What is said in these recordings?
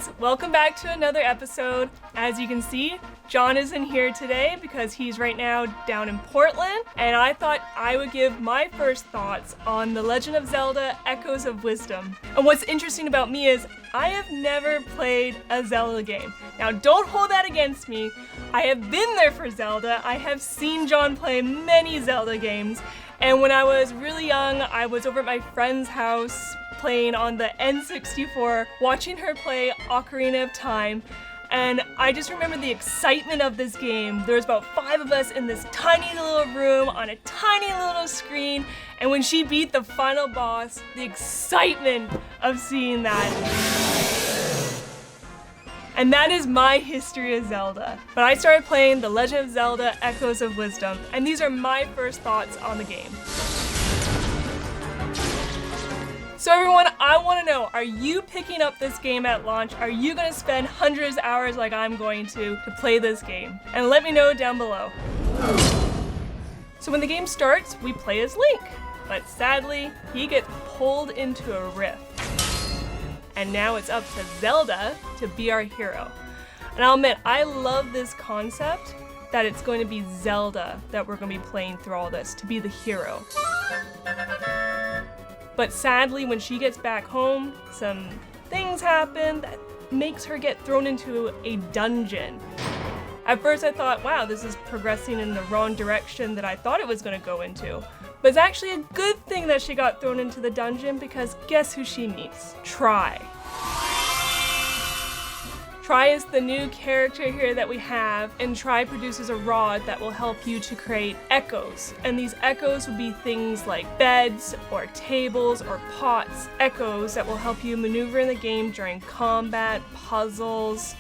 guys, welcome back to another episode. As you can see, John isn't here today because he's right now down in Portland, and I thought I would give my first thoughts on The Legend of Zelda Echoes of Wisdom. And what's interesting about me is I have never played a Zelda game. Now don't hold that against me. I have been there for Zelda. I have seen John play many Zelda games, and when I was really young, I was over at my friend's house playing on the N64, watching her play Ocarina of Time, and I just remember the excitement of this game. There was about 5 of us in this tiny little room on a tiny little screen, and when she beat the final boss, the excitement of seeing that. And that is my history of Zelda. But I started playing The Legend of Zelda Echoes of Wisdom, and these are my first thoughts on the game. So everyone, I want to know, are you picking up this game at launch? Are you going to spend hundreds of hours like I'm going to play this game? And let me know down below. So when the game starts, we play as Link, but sadly, he gets pulled into a rift. And now it's up to Zelda to be our hero. And I'll admit, I love this concept that it's going to be Zelda that we're going to be playing through all this, to be the hero. But sadly, when she gets back home, some things happen that makes her get thrown into a dungeon. At first I thought, wow, this is progressing in the wrong direction that I thought it was going to go into. But it's actually a good thing that she got thrown into the dungeon, because guess who she meets? Tri. Tri is the new character here that we have, and Tri produces a rod that will help you to create echoes. And these echoes will be things like beds or tables or pots. Echoes that will help you maneuver in the game during combat, puzzles.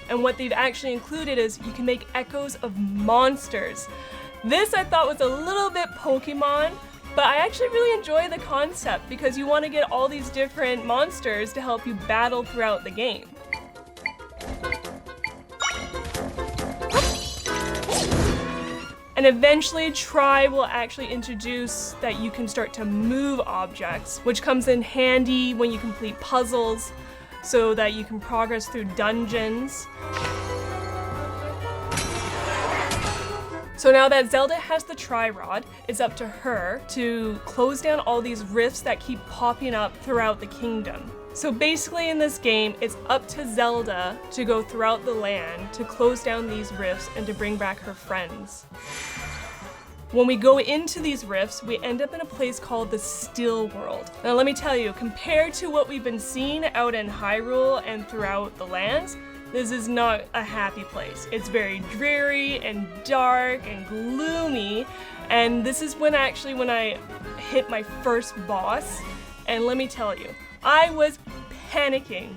And what they've actually included is you can make echoes of monsters. This I thought was a little bit Pokemon, but I actually really enjoy the concept because you want to get all these different monsters to help you battle throughout the game. And eventually Tri will actually introduce that you can start to move objects, which comes in handy when you complete puzzles, so that you can progress through dungeons. So now that Zelda has the Tri-Rod, it's up to her to close down all these rifts that keep popping up throughout the kingdom. So basically in this game, it's up to Zelda to go throughout the land to close down these rifts and to bring back her friends. When we go into these rifts, we end up in a place called the Still World. Now let me tell you, compared to what we've been seeing out in Hyrule and throughout the lands, this is not a happy place. It's very dreary and dark and gloomy, and this is when I hit my first boss, and let me tell you, I was panicking.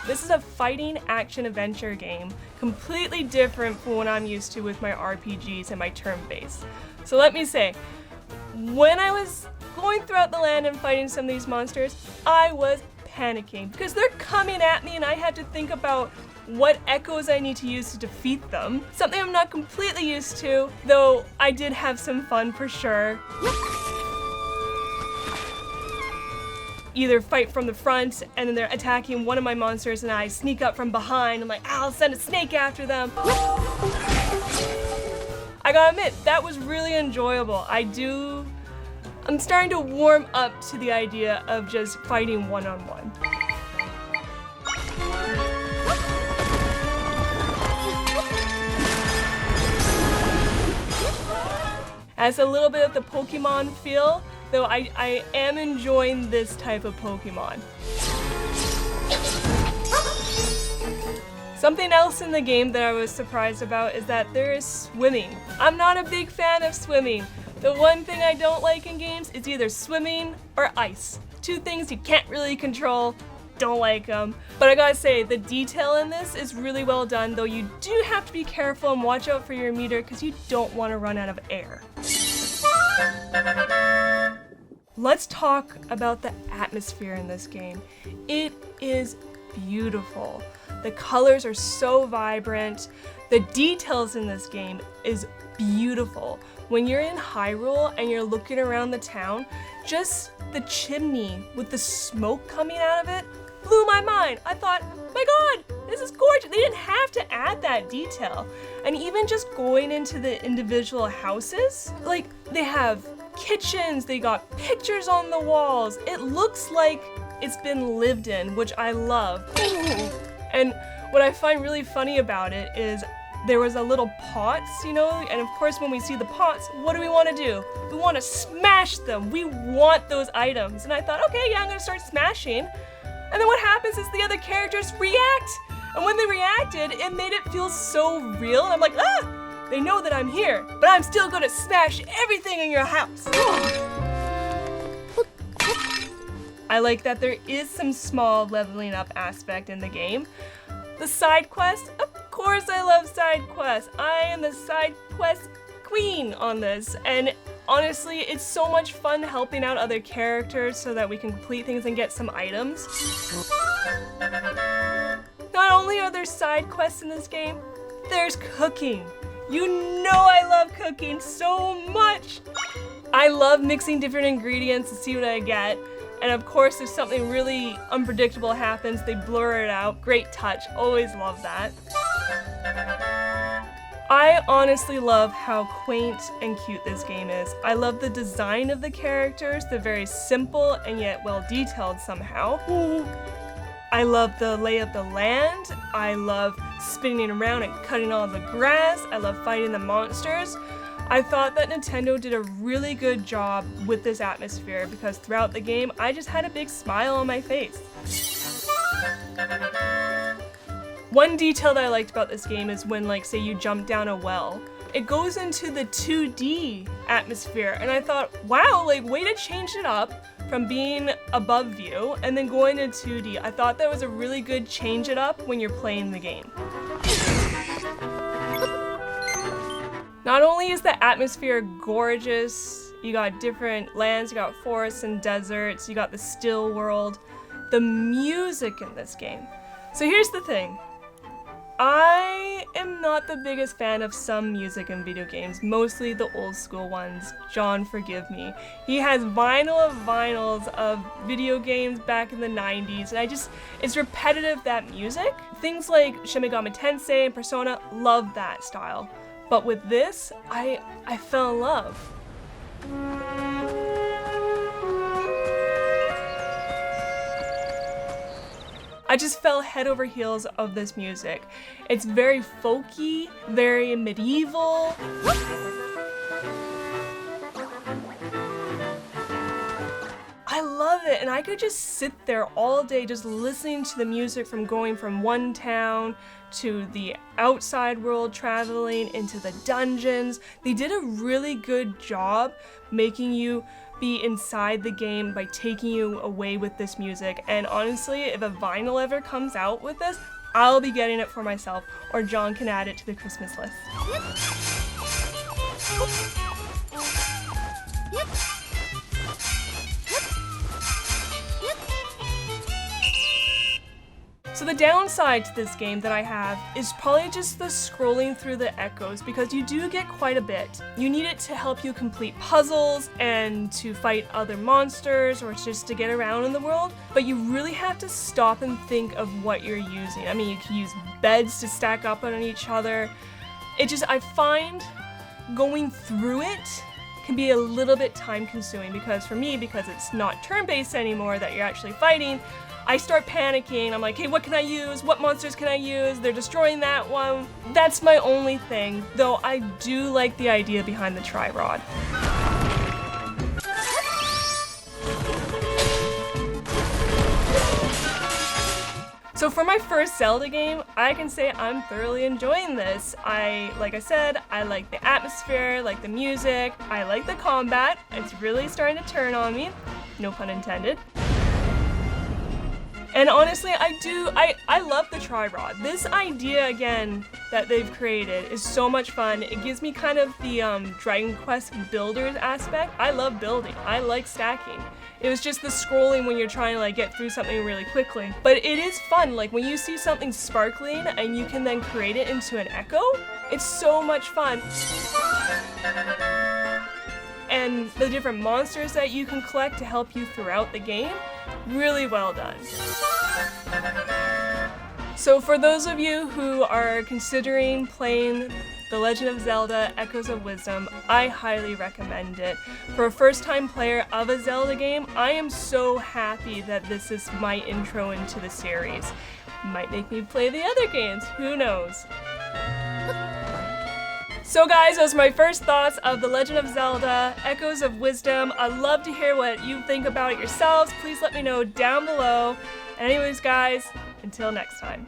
This is a fighting action adventure game, completely different from what I'm used to with my RPGs and my turn-based. So let me say, when I was going throughout the land and fighting some of these monsters, I was panicking because they're coming at me and I had to think about what echoes I need to use to defeat them. Something I'm not completely used to, though I did have some fun for sure. Either fight from the front and then they're attacking one of my monsters and I sneak up from behind. I'm like, I'll send a snake after them. I gotta admit, that was really enjoyable. I'm starting to warm up to the idea of just fighting one-on-one. Has a little bit of the Pokemon feel, though I am enjoying this type of Pokemon. Something else in the game that I was surprised about is that there is swimming. I'm not a big fan of swimming. The one thing I don't like in games is either swimming or ice. Two things you can't really control. don't like them. But I gotta say, the detail in this is really well done, though you do have to be careful and watch out for your meter because you don't want to run out of air. Let's talk about the atmosphere in this game. It is beautiful. The colors are so vibrant. The details in this game is beautiful. When you're in Hyrule and you're looking around the town, just the chimney with the smoke coming out of it blew my mind. I thought, my God, this is gorgeous. They didn't have to add that detail. And even just going into the individual houses, like they have kitchens, they got pictures on the walls. It looks like it's been lived in, which I love. And what I find really funny about it is there was a little pots, you know, and of course when we see the pots, what do we want to do? We want to smash them. We want those items. And I thought, okay, yeah, I'm going to start smashing. And then what happens is the other characters react. And when they reacted, it made it feel so real. And I'm like, they know that I'm here, but I'm still going to smash everything in your house. I like that there is some small leveling up aspect in the game. The side quest, of course I love side quests. I am the side quest queen on this, and honestly, it's so much fun helping out other characters so that we can complete things and get some items. Not only are there side quests in this game, there's cooking. You know I love cooking so much. I love mixing different ingredients to see what I get. And of course, if something really unpredictable happens, they blur it out. Great touch, always love that. I honestly love how quaint and cute this game is. I love the design of the characters. They're very simple and yet well detailed somehow. I love the lay of the land. I love spinning around and cutting all the grass. I love fighting the monsters. I thought that Nintendo did a really good job with this atmosphere because throughout the game, I just had a big smile on my face. One detail that I liked about this game is when, like, say you jump down a well, it goes into the 2D atmosphere, and I thought, wow, like, way to change it up from being above view and then going to 2D. I thought that was a really good change it up when you're playing the game. Not only is the atmosphere gorgeous, you got different lands, you got forests and deserts, you got the still world, the music in this game. So here's the thing. I am not the biggest fan of some music in video games, mostly the old school ones. John, forgive me. He has vinyls of video games back in the 90s, and it's repetitive, that music. Things like Shin Megami Tensei and Persona, love that style. But with this, I fell in love. I just fell head over heels of this music. It's very folky, very medieval. I love it, and I could just sit there all day just listening to the music from going from one town to the outside world, traveling into the dungeons. They did a really good job making you be inside the game by taking you away with this music. And honestly, if a vinyl ever comes out with this, I'll be getting it for myself, or John can add it to the Christmas list. So the downside to this game that I have is probably just the scrolling through the echoes, because you do get quite a bit. You need it to help you complete puzzles and to fight other monsters or just to get around in the world, but you really have to stop and think of what you're using. I mean, you can use beds to stack up on each other. I find going through it can be a little bit time consuming because it's not turn-based anymore that you're actually fighting. I start panicking. I'm like, hey, what can I use? What monsters can I use? They're destroying that one. That's my only thing, though I do like the idea behind the tri-rod. So for my first Zelda game, I can say I'm thoroughly enjoying this. Like I said, I like the atmosphere, I like the music, I like the combat. It's really starting to turn on me. No pun intended. And honestly, I love the tri-rod. This idea, again, that they've created is so much fun. It gives me kind of the Dragon Quest builders aspect. I love building. I like stacking. It was just the scrolling when you're trying to like get through something really quickly. But it is fun, like when you see something sparkling and you can then create it into an echo, it's so much fun. And the different monsters that you can collect to help you throughout the game, really well done. So for those of you who are considering playing The Legend of Zelda Echoes of Wisdom, I highly recommend it. For a first-time player of a Zelda game, I am so happy that this is my intro into the series. Might make me play the other games, who knows? So guys, those are my first thoughts of The Legend of Zelda Echoes of Wisdom. I'd love to hear what you think about it yourselves. Please let me know down below. And anyways guys, until next time.